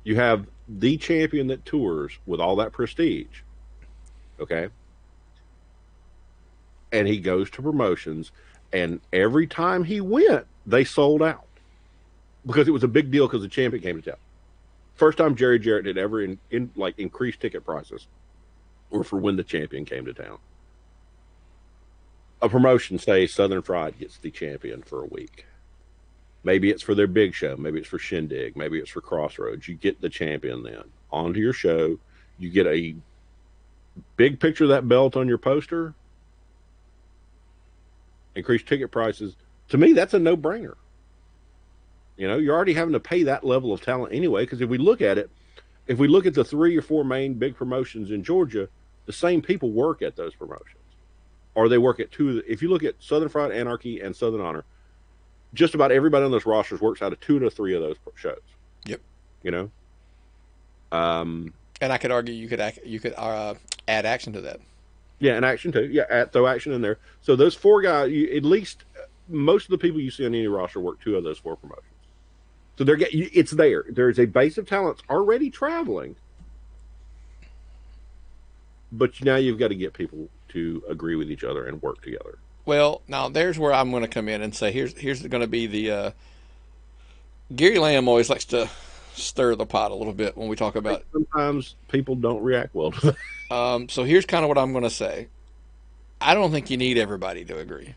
You have the champion that tours with all that prestige. Okay. And he goes to promotions, and every time he went, they sold out because it was a big deal because the champion came to town. First time Jerry Jarrett did ever increase ticket prices or for when the champion came to town. A promotion, say Southern Fried gets the champion for a week. Maybe it's for their big show. Maybe it's for Shindig. Maybe it's for Crossroads. You get the champion then onto your show. You get a big picture of that belt on your poster. Increase ticket prices. To me, that's a no-brainer. You're already having to pay that level of talent anyway, because if we look at the 3 or 4 main big promotions in Georgia, the same people work at those promotions. Or they work at 2. If you look at Southern Fried Anarchy and Southern Honor, just about everybody on those rosters works out of 2 to 3 of those shows. Yep. And I could argue you could add action to that. Yeah, and action too. Yeah, throw action in there. So those 4 guys, at least most of the people you see on any roster work 2 of those 4 promotions. So it's there. There's a base of talents already traveling. but now you've got to get people to agree with each other and work together. Well, now there's where I'm going to come in and say here's going to be the Gary Lamb always likes to stir the pot a little bit when we talk I think about. sometimes people don't react well to that. So here's kind of what I'm going to say. I don't think you need everybody to agree.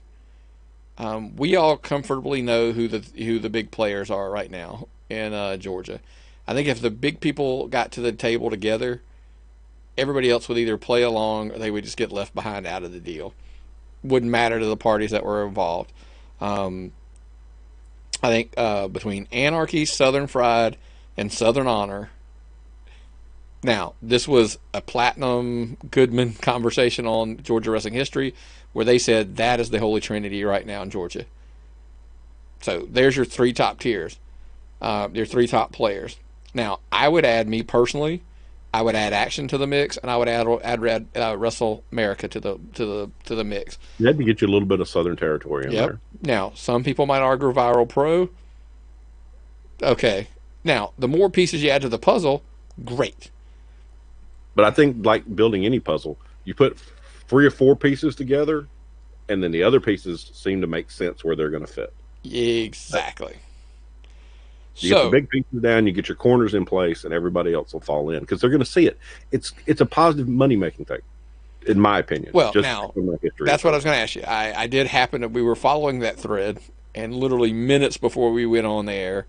We all comfortably know who the big players are right now in Georgia. I think if the big people got to the table together, everybody else would either play along or they would just get left behind out of the deal. Wouldn't matter to the parties that were involved. Um, I think between Anarchy, Southern Fried, and Southern Honor. Now, this was a Platinum Goodman conversation on Georgia wrestling history where they said that is the holy trinity right now in Georgia. So there's your three top tiers, your three top players. Now, I would add me personally. I would add Action to the mix, and I would add Wrestle America to the mix. You had to get you a little bit of Southern territory in Yep. there. Now, some people might argue Viral Pro. Okay. Now, the more pieces you add to the puzzle, great. But I think, like building any puzzle, you put 3 or 4 pieces together, and then the other pieces seem to make sense where they're going to fit. Exactly. You get the So, big pieces down, you get your corners in place, and everybody else will fall in because they're going to see it. It's a positive money making thing, in my opinion. well, Just now from my history. that's what I was going to ask you. I did happen to we were following that thread, and literally minutes before we went on the air,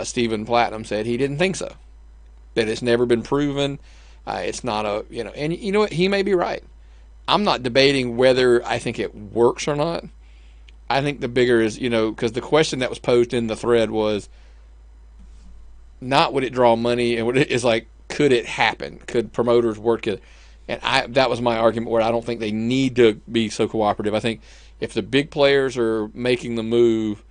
Stephen Platinum said he didn't think so. That it's never been proven. It's not and you know what? He may be right. I'm not debating whether I think it works or not. I think the bigger is, because the question that was posed in the thread was not would it draw money, and what it is like, could it happen? Could promoters work it? And that was my argument where I don't think they need to be so cooperative. I think if the big players are making the move,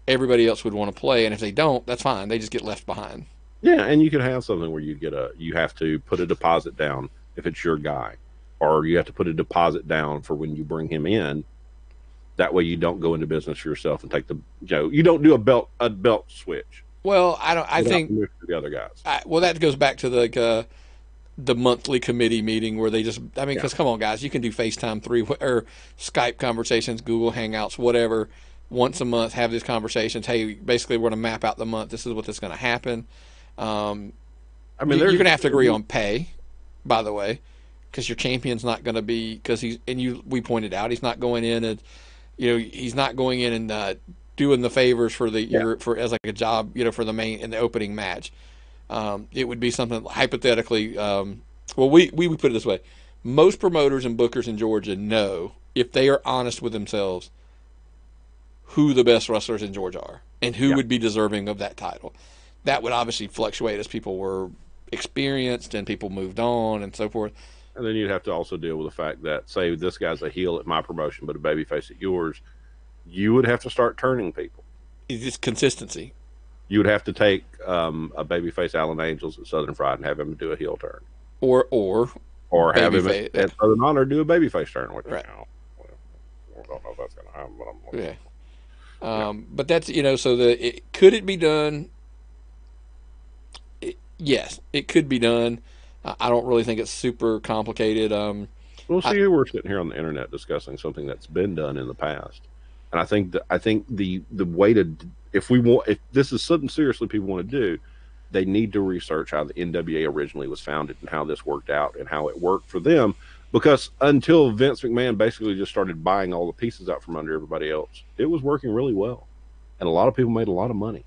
everybody else would want to play, and if they don't, that's fine. They just get left behind. Yeah, and you could have something where you have to put a deposit down if it's your guy, or you have to put a deposit down for when you bring him in. That way, you don't go into business for yourself and take you don't do a belt switch. Well, I don't. I think the other guys. well, that goes back to the monthly committee meeting where they just. I mean, because come on, guys, you can do FaceTime or Skype conversations, Google Hangouts, whatever, once a month. Have these conversations. Hey, basically, we're going to map out the month. This is what's going to happen. I mean, you're going to have to agree on pay, by the way, because your champion's not going to be we pointed out he's not going in and he's not going in and doing the favors for the year for as like a job for the main in the opening match. It would be something hypothetically. Well, we would put it this way: most promoters and bookers in Georgia know if they are honest with themselves who the best wrestlers in Georgia are and who would be deserving of that title. That would obviously fluctuate as people were experienced and people moved on and so forth. And then you'd have to also deal with the fact that, say, this guy's a heel at my promotion, but a babyface at yours, you would have to start turning people. It's just consistency. You would have to take a babyface Alan Angels at Southern Fried and have him do a heel turn, or have him at Southern Honor do a babyface turn. Which, right. I don't know if that's going to happen, but I'm looking. Yeah. But that's so could it be done? Yes, it could be done. I don't really think it's super complicated. We'll see. We're sitting here on the internet discussing something that's been done in the past, and I think the way to if this is something seriously people want to do, they need to research how the NWA originally was founded and how this worked out and how it worked for them. Because until Vince McMahon basically just started buying all the pieces out from under everybody else, it was working really well, and a lot of people made a lot of money.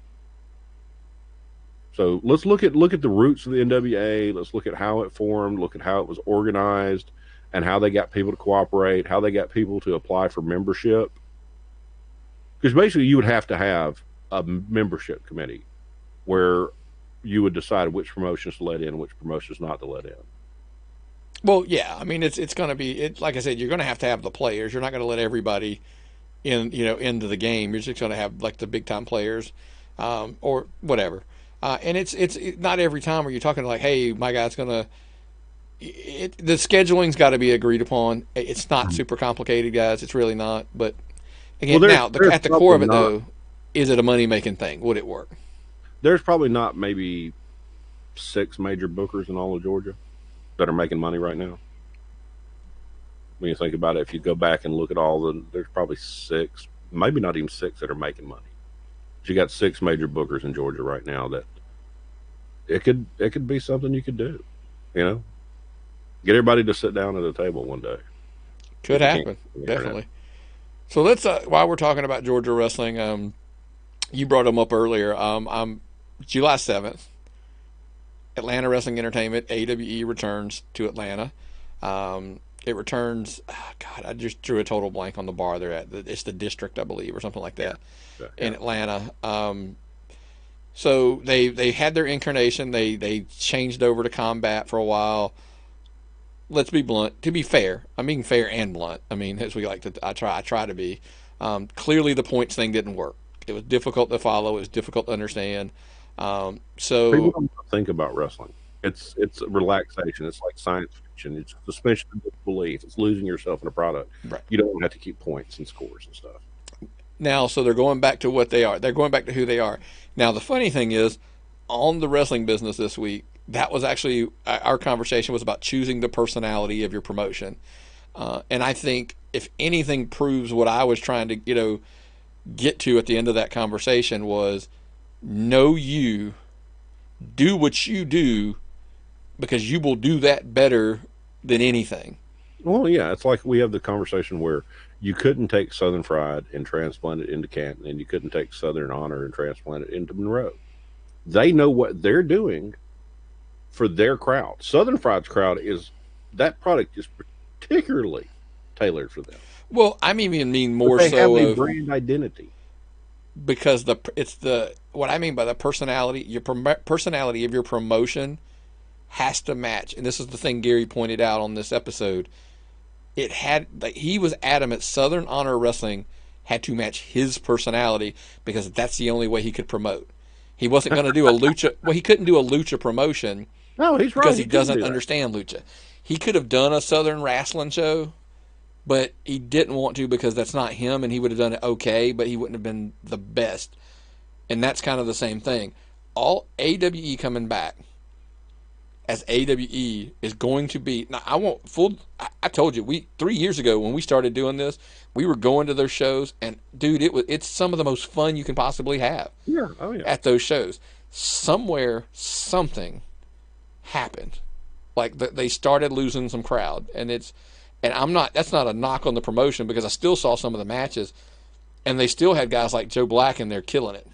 So let's look at the roots of the NWA. Let's look at how it formed, look at how it was organized, and how they got people to cooperate, how they got people to apply for membership. Because basically you would have to have a membership committee where you would decide which promotions to let in and which promotions not to let in. Well, yeah. I mean, it's going to be like I said, you're going to have the players. You're not going to let everybody into the game. You're just going to have like the big time players or whatever. And it's not every time where you're talking like, hey, my guy's gonna. The scheduling's got to be agreed upon. It's not super complicated, guys. It's really not. But again, at the core of it, though, is it a money making thing? Would it work? There's probably not maybe 6 major bookers in all of Georgia that are making money right now. when you think about it. If you go back and look at there's probably six, maybe not even six, that are making money. But you got six major bookers in Georgia right now that it could be something you could do. You know, get everybody to sit down at a table one day. Could If you can't happen, on the internet. definitely. So let's while we're talking about Georgia wrestling, you brought them up earlier. I'm July 7th. Atlanta Wrestling Entertainment (AWE) returns to Atlanta. It returns. Oh God, I just drew a total blank on the bar they're at. It's the District, I believe, or something like that Yeah. in Atlanta. So they had their incarnation. They changed over to combat for a while. Let's be blunt. To be fair, I mean fair and blunt. I mean, as we like to, I try to be. Clearly, the points thing didn't work. It was difficult to follow. It was difficult to understand. People So don't think about wrestling. It's a relaxation. It's like science fiction. It's suspension of disbelief. It's losing yourself in a product. right. You don't have to keep points and scores and stuff. Now, so they're going back to what they are. They're going back to who they are. Now, the funny thing is, on the wrestling business this week, that was actually our conversation was about choosing the personality of your promotion. And I think if anything proves what I was trying to, get to at the end of that conversation was know you, do what you do, because you will do that better than anything. Well, yeah, it's like we have the conversation where you couldn't take Southern Fried and transplant it into Canton, and you couldn't take Southern Honor and transplant it into Monroe. They know what they're doing for their crowd. Southern Fried's crowd that product is particularly tailored for them. Well, I mean But more they have so a of brand identity. because what I mean by the personality, personality of your promotion has to match. And this is the thing Gary pointed out on this episode. He was adamant Southern Honor Wrestling had to match his personality because that's the only way he could promote. He wasn't going to do a lucha. Well, he couldn't do a lucha promotion No, he's right. because he couldn't doesn't do that. understand lucha. He could have done a Southern wrestling show, but he didn't want to because that's not him, and he would have done it okay, but he wouldn't have been the best. And that's kind of the same thing. All AWE coming back as AWE is going to be. Now, I won't full. I told you 3 years ago when we started doing this, we were going to those shows, and dude, it's some of the most fun you can possibly have. Yeah. Oh, yeah. At those shows. Somewhere something happened, like they started losing some crowd, and I'm not. That's not a knock on the promotion because I still saw some of the matches, and they still had guys like Joe Black in there killing it.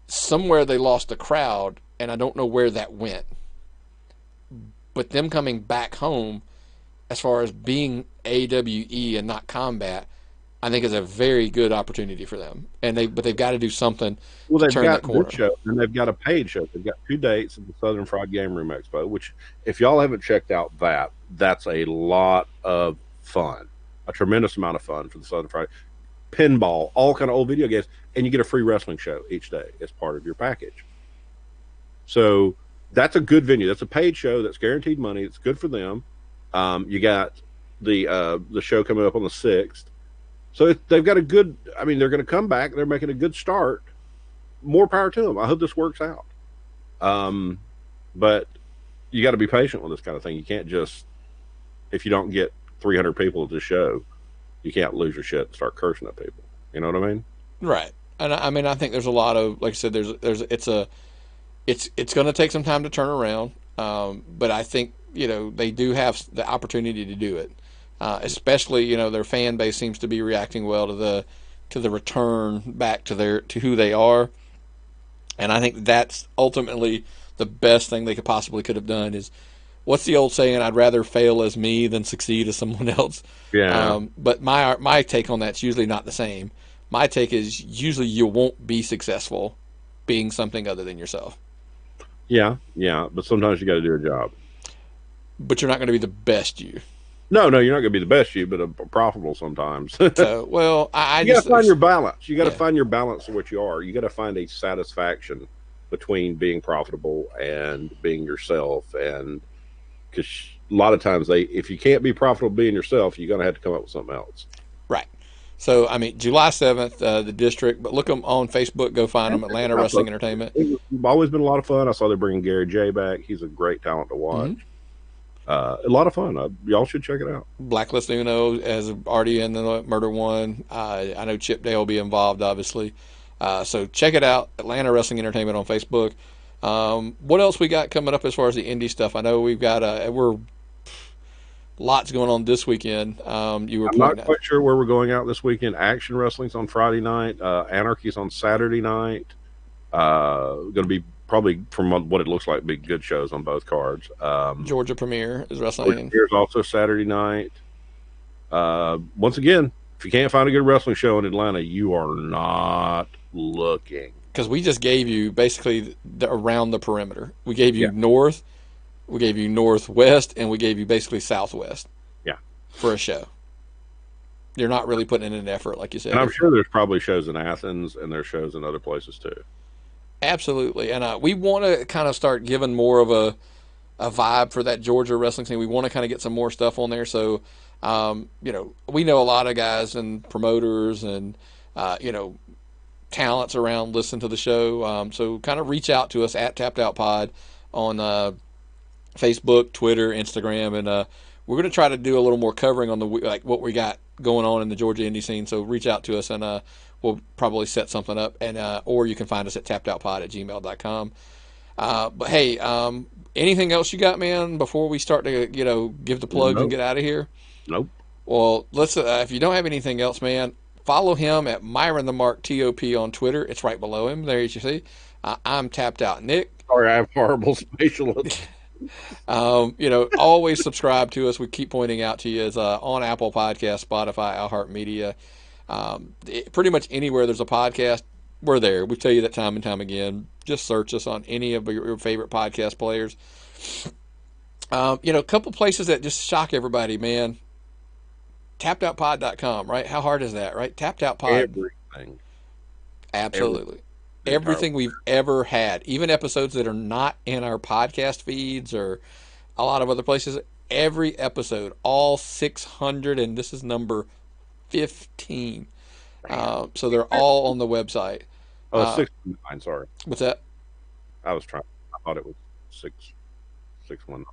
Somewhere they lost the crowd, and I don't know where that went. But them coming back home, as far as being AWE and not combat, I think is a very good opportunity for them. But they've got to do something Well, to they've turn that got corner. good shows, and they've got a paid show. They've got 2 dates at the Southern Fried Game Room Expo, which, if y'all haven't checked out that's a lot of fun, a tremendous amount of fun for the Southern Fried. Pinball, all kind of old video games, and you get a free wrestling show each day as part of your package. So that's a good venue. That's a paid show. That's guaranteed money. It's good for them. You got the show coming up on the 6th. So they've got a good. I mean, they're going to come back. They're making a good start. More power to them. I hope this works out. But you got to be patient with this kind of thing. You can't just, if you don't get 300 people at the show, you can't lose your shit and start cursing at people. You know what I mean? Right. And I mean, I think there's a lot of, like I said, it's going to take some time to turn around. But I think, they do have the opportunity to do it. Especially, their fan base seems to be reacting well to the return back to who they are. And I think that's ultimately the best thing they could have done is, what's the old saying? I'd rather fail as me than succeed as someone else. Yeah. But my take on that's usually not the same. My take is usually you won't be successful being something other than yourself. Yeah. But sometimes you got to do a job. But you're not going to be the best you. No, you're not going to be the best you, but profitable sometimes. So, well, I you got just to find your balance. You got to Yeah. find your balance of what you are. You got to find a satisfaction between being profitable and being yourself. And because a lot of times if you can't be profitable being yourself, you're going to have to come up with something else. Right. So, I mean, July 7th, the district, but look them on Facebook, go find them, Atlanta Wrestling Entertainment. It's always been a lot of fun. I saw they're bringing Gary J back. He's a great talent to watch. A lot of fun. Y'all should check it out. Blacklist Uno as already in the Murder One. I know Chip Day will be involved, obviously. So check it out. Atlanta Wrestling Entertainment on Facebook. What else we got coming up as far as the indie stuff? I know we've got we're lots going on this weekend. You were I'm pointing not out quite sure where we're going out this weekend. Action Wrestling's on Friday night. Anarchy's on Saturday night. Going to be probably, from what it looks like, big good shows on both cards. Georgia Premiere is wrestling. Here's also Saturday night. Once again, if you can't find a good wrestling show in Atlanta, you are not looking. Because we just gave you basically around the perimeter. We gave you Yeah. north, we gave you northwest, and we gave you basically southwest. Yeah. For a show. You're not really putting in an effort, like you said. And I'm sure there's probably shows in Athens, and there's shows in other places too. Absolutely. And we want to kind of start giving more of a vibe for that Georgia wrestling scene. We want to kind of get some more stuff on there. So, we know a lot of guys and promoters and, talents around listen to the show. So kind of reach out to us at Tapped Out Pod on Facebook, Twitter, Instagram, and we're going to try to do a little more covering on what we got going on in the Georgia indie scene. So reach out to us, and we'll probably set something up, and or you can find us at tappedoutpod@gmail.com. But hey, anything else you got, man, before we start to give the plugs and get out of here? Nope. Well, let's. If you don't have anything else, man, follow him at Myron the Mark TOP on Twitter. It's right below him. There you see. I'm Tapped Out Nick. Sorry, I have horrible spatial. Always subscribe to us. We keep pointing out to you is on Apple Podcasts, Spotify, iHeartMedia, pretty much anywhere there's a podcast, we're there. We tell you that time and time again. Just search us on any of your favorite podcast players. A couple places that just shock everybody, man. TappedOutPod.com, right? How hard is that, right? Tapped Out Pod. Everything. Absolutely. Everything we've ever had, even episodes that are not in our podcast feeds or a lot of other places, every episode, all 600, and this is number 15. So they're all on the website. 619, sorry. What's that? I thought it was 619.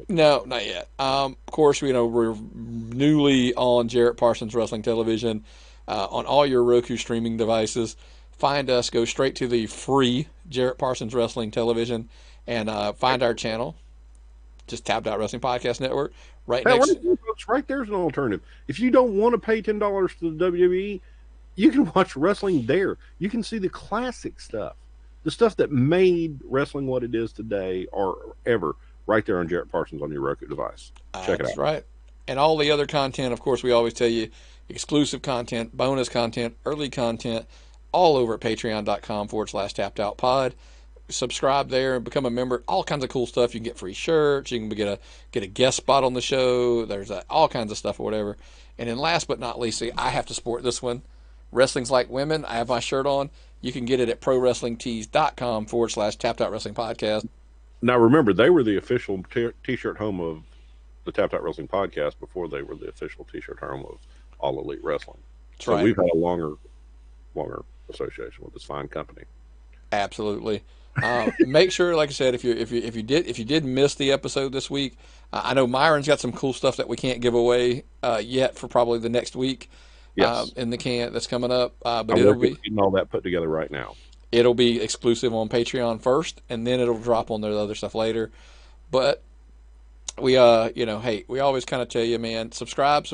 No, not yet. Of course, we're newly on Jarrett Parsons Wrestling Television on all your Roku streaming devices. Find us, go straight to the free Jarrett Parsons Wrestling Television, and find our channel. Just Tapped Out Wrestling Podcast Network. Right there's an alternative. If you don't want to pay $10 to the WWE, you can watch wrestling there. You can see the classic stuff, the stuff that made wrestling what it is today or ever, right there on Jarrett Parsons on your Roku device. Check it out. That's right. And all the other content, of course, we always tell you, exclusive content, bonus content, early content, all over at patreon.com/tappedOutPod. Subscribe there and become a member. All kinds of cool stuff. You can get free shirts. You can get a guest spot on the show. There's all kinds of stuff or whatever. And then last but not least, I have to support this one. Wrestling's Like Women. I have my shirt on. You can get it at prowrestlingtees.com/Tapped Out Wrestling Podcast. Now, remember, they were the official T-shirt home of the Tapped Out Wrestling Podcast before they were the official T-shirt home of All Elite Wrestling. That's so right. We've had a longer association with this fine company. Absolutely. Make sure, like I said, if you did miss the episode this week, I know Myron's got some cool stuff that we can't give away yet for probably the next week. Yes. In the can that's coming up, but it'll be getting all that put together right now. It'll be exclusive on Patreon first, and then it'll drop on the other stuff later. But we, hey, we always kind of tell you, man, subscribe.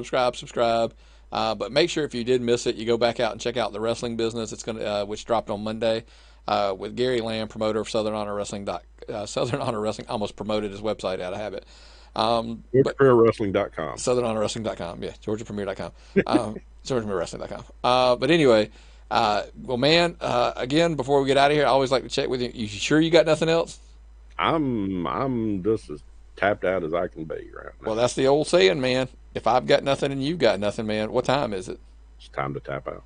But make sure if you did miss it, you go back out and check out the wrestling business. It's which dropped on Monday with Gary Lamb, promoter of Southern Honor Wrestling. Southern Honor Wrestling almost promoted his website out of habit. GeorgiaPremierWrestling.com. SouthernHonorWrestling.com. Yeah, GeorgiaPremier.com. GeorgiaPremierWrestling.com. But anyway, well, man, again, before we get out of here, I always like to check with you. You sure you got nothing else? I'm just as tapped out as I can be right now. Well, that's the old saying, man. If I've got nothing and you've got nothing, man, what time is it? It's time to tap out.